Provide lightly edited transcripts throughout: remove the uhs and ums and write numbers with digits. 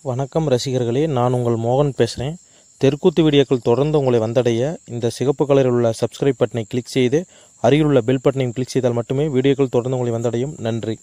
வணக்கம் ரசிகர்களே, நான் உங்கள் மோகன் பேசுகிறேன். தெருக்கூத்து வீடியோக்கள் தொடர்ந்து உங்களை வந்தடைய இந்த சிகப்பு கலரில் உள்ள சப்ஸ்கிரைப் பட்டனை கிளிக் செய்து அருகில் உள்ள பெல் பட்டனையும் கிளிக் செய்தால் மட்டுமே வீடியோக்கள் தொடர்ந்து உங்களை வந்தடையும். நன்றி.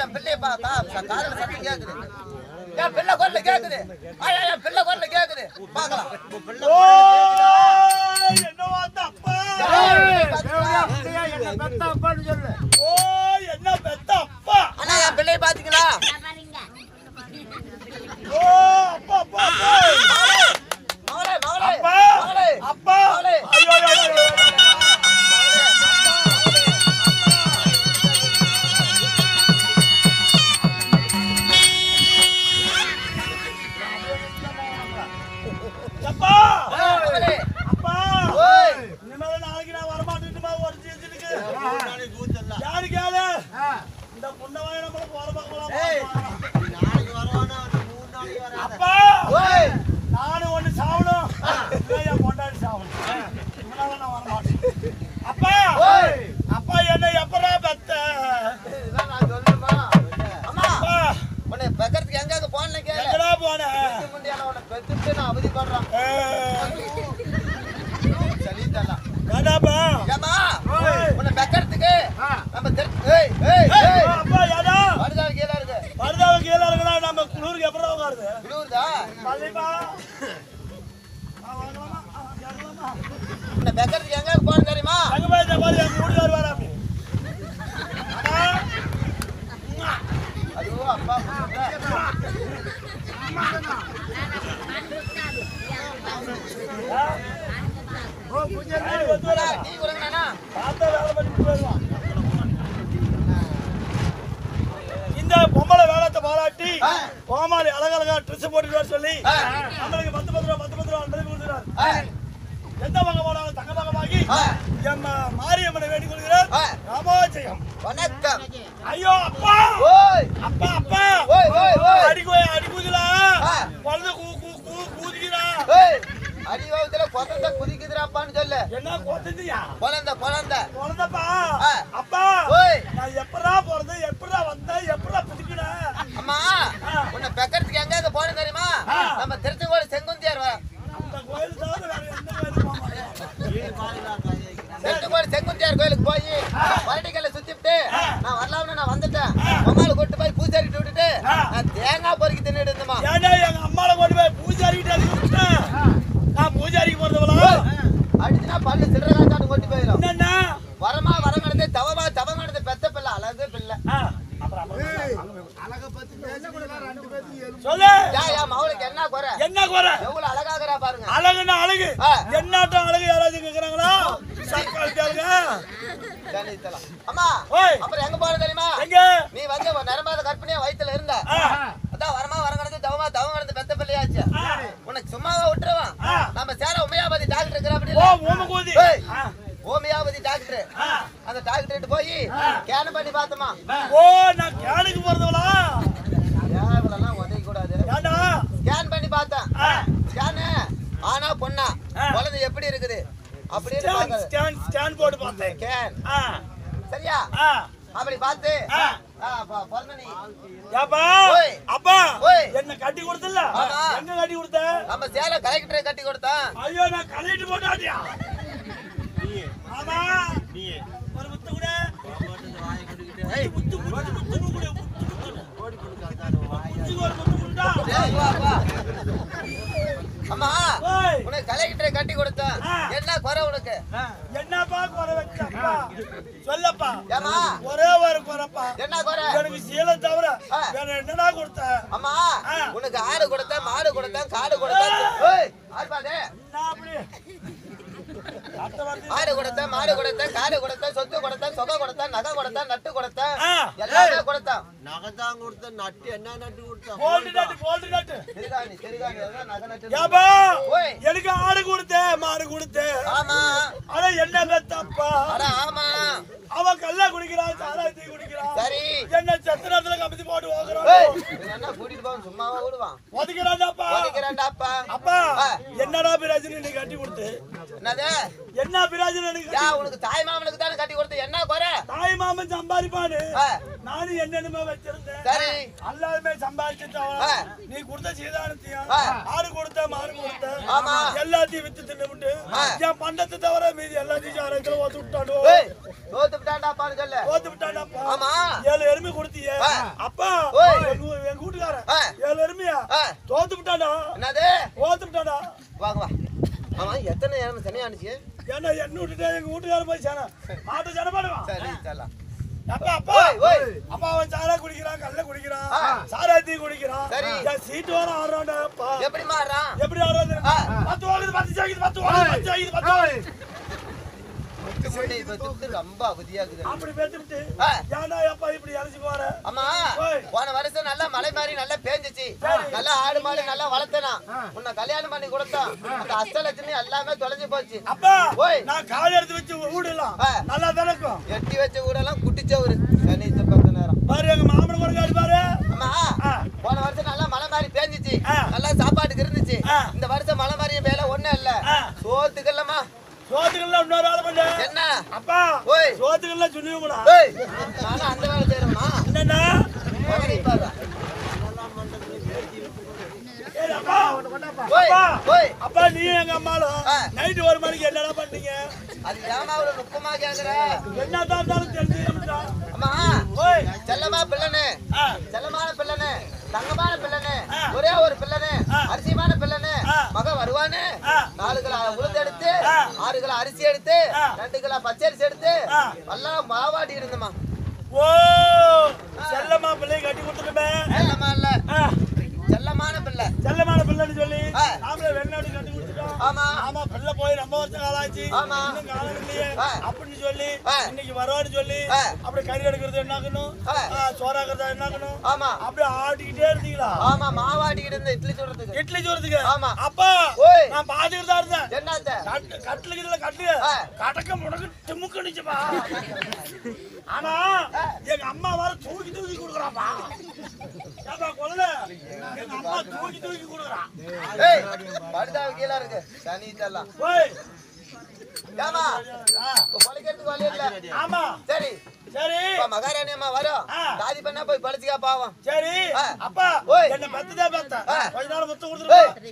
என் பிள்ளைய காதல சத்தம் கேக்குது. என் பிள்ளை கொல்ல கேக்குது. என் பிள்ளை கொல்ல கேக்குது. பாக்கலாம். என்னவா தப்பா? என்ன பெத்த அப்பான்னு சொல்லு. என்ன பெத்த அப்பா? அண்ணா என் பிள்ளைய பாத்தீங்களா? அப்பா அப்பா அப்பா. மகளே மகளே அப்பா மகளே அப்பா. மகளே. ஐயோ ஐயோ. அப்பா மகளே. அப்பா. ஓய். இனிமேல நாளைக்கு நான் வர மாட்டேன்னுமா ஒரு ஜெயிச்சிருக்கு. யாரு கேளு? இந்த புண்ணவாய நம்மள போற பக்கமா. நாளைக்கு வரவானா 3 நாளைக்கு வராத. அப்பா. ஓய். நானும் ஒண்ணு சாவணும். என் பொண்டாட்டி சாவணும். இவனால நான் வர மாட்டேன். அப்பா. ஓய். அப்பா என்ன எப்பறா பெத்த? இதெல்லாம் நான் சொல்லுமா? அம்மா. அப்பா உன்னை பெக்கறதுக்கு எங்க போனே கேளு. எங்கடா போன? முண்டியான உன்னை பெத்துட்டு நான் அவதிப்படுறேன். சரிதல்ல. ஏடாப்பா? ஏமா? உன்னை பெக்கறதுக்கு நம்ம ஏய் ஏய் ஏய். அப்பா யாரா? படுதா கீழ இருக்கு. பரதாவ கீழ இருக்கனா நம்ம குளூருக்கு எப்பறா உட்காருது? குளூர்தா? பள்ளிப்பா. வாங்கலாமா? வாங்கலாமா? உன்னை பெக்கறதுக்கு எங்க போறேன் தெரியுமா? அங்க போய் இந்த மாதிரி எங்க வீட்டுக்காரர் வராப்பி. ஐயோ அப்பா. டீ குடுங்கண்ணா. இந்த பொம்பளை வேலத்தை பாராட்டி கோமாளி அழகழகா ட்ரெஸ் போட்டுட்டு வர சொல்லி நம்மளுக்கு 10 ரூபா கொடுக்குறாரு. எந்த பக்கம் போனாலும் தங்க பக்கமாகி மாரியம்மனை வேண்டிக் கொள்கிறார். ராமாஜெயம். வணக்கம். ஐயோ அப்பா. ஓய். அப்பா அப்பா. ஓய் ஓய் ஓய். அடிக்குதுலா. குழந்தை கூதிக்கிறா. ஓய். அடிவாவத்துல கொத்தத்தை குதிக்குதுறாப்பான்னு சொல்லு. என்ன கொத்தந்தியா? குழந்தை குழந்தை. குழந்தைப்பா. அப்பா. ஓய். நான் எப்படா போறது? எப்படா வந்தா? எப்படா புதிக்கிற? அம்மா உன்னை பெக்கறதுக்கு எங்க போறேன் தெரியுமா? நம்ம திருச்செங்கோடு செங்குந்தியார் அந்த கோயில் தவிர வேற எந்த கோயிலுக்கு போக மாட்டேன். திருச்செங்கோடு செங்குந்தியார் கோயிலுக்கு போய் பரட்டிக்கல்ல சுத்திட்டு நான் வரலாம்னு நான் வந்துட்டேன். அம்மாவை கொண்டு போய் பூசாரிட்டு விட்டுட்டு நான் தேங்காய் பொறுக்கி தின்னுட்டு இருந்தேம்மா. ஏன்னா எங்க அம்மாவை கொண்டு போய் பூஜாரிக்கிட்ட அனுப்பிவிட்டேன். நான் பூஜாரிக்கு போறதுவளா? அடிச்சுனா பல்லு சில்லறை காட்டாட்டு கொண்டு போயிடும். என்னன்னா வரமா வரம் நடந்து தவமா தவம் நடந்து பெத்த பிள்ளை அழகு பிள்ளை. சொல்லு. மகளுக்கு என்ன குறை? என்ன குறை? எவ்வளவு அழகாகிறா பாருங்க. அழகுன்னா அழகு. என்னாட்டம் அழகு யாராவது கேக்குறாங்களா? அம்மா ஓய். அப்புறம் எங்க போற தெரியுமா? எங்க? நீ வந்து நிரம்பாத கற்பனையா வயித்துல இருந்த. அதான் வரமா வரம் நடந்து தவமா தவம் நடந்து பெத்த பிள்ளையாச்சு. உனக்கு சும்மாவா விட்டுருவான்? நம்ம சேர உமையாபதி டாக்டர் இருக்கிற அப்படி ஹோமியோபதி டாக்டர். அந்த டாக்டர் போய் ஸ்கேன் பண்ணி பார்த்தோமா. ஓ நான் கேனுக்கு போறதுவளா? தேவலாம் உதவி கூடாது. ஏண்டா? ஸ்கேன் பண்ணி பார்த்தேன். ஸ்கேன் ஆனா பொண்ணா குழந்தை எப்படி இருக்குது அப்படின்னு ஸ்கேன் போட்டு பார்த்தேன். ஸ்கேன் சரியா? அப்படி பார்த்து பிறந்த நீ ஏப்பா ஓய். அப்பா ஓய். என்ன கட்டி கொடுத்தல? ஆமா. எங்க கட்டி கொடுத்த? நம்ம சேலை கலெக்டரை கட்டி கொடுத்தான். ஐயோ நான் கட்டிட்டு போட்டாட்டியா? ஆமா நீ ஒரு முத்து கூட முத்து முத்து முத்து கூட ஓடி கொடுக்காத வாய் ஒரு முத்து குண்டா. அம்மா ஓய். உனக்கு கலெக்டரை கட்டி கொடுத்தான். என்ன குறை உனக்கு? என்னப்பா குறை வச்சப்பா? சொல்லப்பா. ஏமா ஒரே ஒரு குறைப்பா. என்ன குறை? எனக்கு சீலை தவிர வேற என்னடா கொடுத்த? அம்மா உனக்கு ஆடு கொடுத்தேன், மாடு கொடுத்தேன், காடு கொடுத்தேன். ஓய் ஆர்பாதே. நான் அப்படி ஆடு கொடுத்தேன், மாடு கொடுத்தேன், காடு கொடுத்தேன், சொத்து கொடுத்தேன், சொகை கொடுத்தேன், நகை கொடுத்தேன், நட்டு கொடுத்தேன், எல்லாமே கொடுத்தேன். நகைதான் கொடுத்தேன். நட்டு என்ன நட்டு கொடுத்தேன்? போல்டு நட்டு தெரிகாணி தெரிகாணி நகை நட்டு. ஏப்பா ஓய். எனக்கு ஆடு கொடுத்த மாடு கொடுத்த. ஆமா. ஆனா என்ன தப்பா? அட ஆமா. அவன் கல்லா குடிக்கிறான், சாராயத்தை குடிக்கிறான். சரி என்ன சத்திரத்துல கமிச்சு போட்டு ஏய், ஓகுறான். என்ன கூட்டிட்டு போவான் சும்மாவா விடுவான்? ஒதுக்கிறான்டாப்பா. ஒதுக்கிறான்டாப்பா. அப்பா என்னடா பிராஜினி நீ கட்டி கொடுத்து? என்னது? என்ன பிராஜினி எனக்கு யா உனக்கு தாய் மாமனுக்கு தானே கட்டி கொடுத்து என்ன குறை? தாய் மாமன் சம்பாதிப்பானு ஆ, நானும் என்னென்னமே வச்சிருந்தேன். சரி எல்லாருமே சம்பாதிச்சுட்டு ஆ. நீ கொடுத்த சீதானத்தையும் ஆ. ஆடு கொடுத்த மாடு கொடுத்த ஆமா. எல்லாத்தையும் வித்து தின்னுட்டு ஆ. என் பண்டத்தை தவிர மீதி எல்லாத்தையும் சாரத்துல ஓத்து விட்டாடு. ஏய், தோத்து விட்டாண்டாப்பான்னு சொல்லு. தோத்து விட்டாண்டாப்பா. ஆமா 7 எருமை கொடுத்தீங்க. அப்பா எங்க வீட்டுக்காரன் 7 எருமையா தோத்து விட்டாண்டா. என்னது தோத்து விட்டாண்டா. வாங்க வா. ஆமா எத்தனை எருமை சனியானுச்சு? ஏன்னா என்ன விட்டுட்டா எங்க வீட்டுக்காரன் போய் சேன மாட்டு சேன பண்ணுவான். சரி சலாம். அப்பா அப்பா அவன் சாரா குடிக்கிறான், கல்ல குடிக்கிறான், சாராத்தி குடிக்கிறான். என் சீட்டு வர ஆடுறான்டாப்பா. எப்படி மாறுறான்? எப்படி ஆடுறான்? 10 வாங்குது 10 சாகிது 10 வாங்குது 10 சாகிது 10 வாங்குது. ரொம்ப அவதியா இருக்குது. அப்படி பேசிட்டு ஏன்னா அப்பா இப்படி அரைச்சு போற? அம்மா போன வருஷம் நல்லா மழை மாதிரி நல்லா பேஞ்சிச்சு. நல்லா ஆடு மாடு நல்லா வளர்த்தனா. உன்னை கல்யாணம் பண்ணி கொடுத்தா அந்த அஷ்டலட்சுமி எல்லாமே தொலைஞ்சு போச்சு. அப்பா நான் கால் எடுத்து வச்சு ஊடலாம் நல்லா தானே இருக்கும். எட்டி வச்ச ஊடெல்லாம் குட்டிச்சவரு சனித்த 10 நேரம் பாரு. எங்க மாமன் கூட காடு பாரு. அம்மா போன வருஷம் நல்லா மழை மாதிரி பேஞ்சிச்சு. நல்லா சாப்பாட்டுக்கு இருந்துச்சு. இந்த வருஷம் மழை மாதிரியும் வேலை ஒண்ணும் இல்ல. சோத்துக்கல்லம்மா சோத்துக்கெல்லாம் இன்னொரு வேலை பண்ண என்ன? அப்பா சோத்துக்கெல்லாம் சொல்லுவீங்களா? நானும் அந்த வேலை செய்யறேம்மா. என்னன்னா அப்பா நீ எங்க அம்மாலும் நைட்டு 1 மணிக்கு என்னடா பண்ணீங்க? அது ஏமா ஒரு நுட்பமா கேக்குற? என்னதான் இருந்தாலும் தெரிஞ்சுக்கிட்டா. அம்மா செல்லமா பிள்ளனே, செல்லமான பிள்ளனே, தங்கமான பிள்ளனே, ஒரே ஒரு பிள்ளனே, அரிசிமான பிள்ளனே, மக வருவானே 4 கிலோ உளுந்து எடுத்து 6 கிலோ அரிசி எடுத்து 2 கிலோ பச்சரிசி எடுத்து எல்லாம் மாவாட்டி இருந்தம்மா. ஓ செல்லமா பிள்ளை கட்டி கொடுத்துருமே. செல்லமா இல்ல செல்லமான பிள்ளை. செல்லமான பிள்ளைன்னு சொல்லி நாமளே வெளிநாடு கட்டி கொடுத்துட்டோம். ஆமா ஆமா பிள்ளை போய் ரொம்ப வருஷம் காலாச்சு. ஆமா இன்னும் காலம் இல்லையே அப்படின்னு சொல்லி இன்னைக்கு வருவான்னு சொல்லி அப்படி கறி எடுக்கிறது என்னாகணும், சோறாக்குறது என்னாகணும். ஆமா அப்படி ஆட்டிக்கிட்டே இருந்தீங்களா? ஆமா மாவாட்டிக்கிட்டு இருந்த இட்லி சுடுறதுக்கு. இட்லி சோறதுக்கு. ஆமா அப்பா நான் பாத்துக்கிட்டு தான் இருந்தேன். என்னத்த கட்டுலுக்கு இதுல கட்டு கடக்க முடக்கு திமுக்கு நிச்சுப்பா. ஆனா எங்க அம்மா வர தூக்கி தூக்கி கொடுக்குறாப்பா. ஏப்பா கொல்ல எங்க அம்மா தூக்கி தூக்கி கொடுக்குறான். ஏய் படுதா கீழ இருக்கு சனி இதெல்லாம். ஓய் ஏமா பழிக்கிறதுக்கு வழி இல்ல. ஆமா சரி சரி இப்ப மகாராணி அம்மா வரும். தாதி பண்ணா போய் பழிச்சுக்கா பாவம். சரி அப்பா என்ன பத்துதா பத்த கொஞ்ச நாள் முத்து கொடுத்துரு.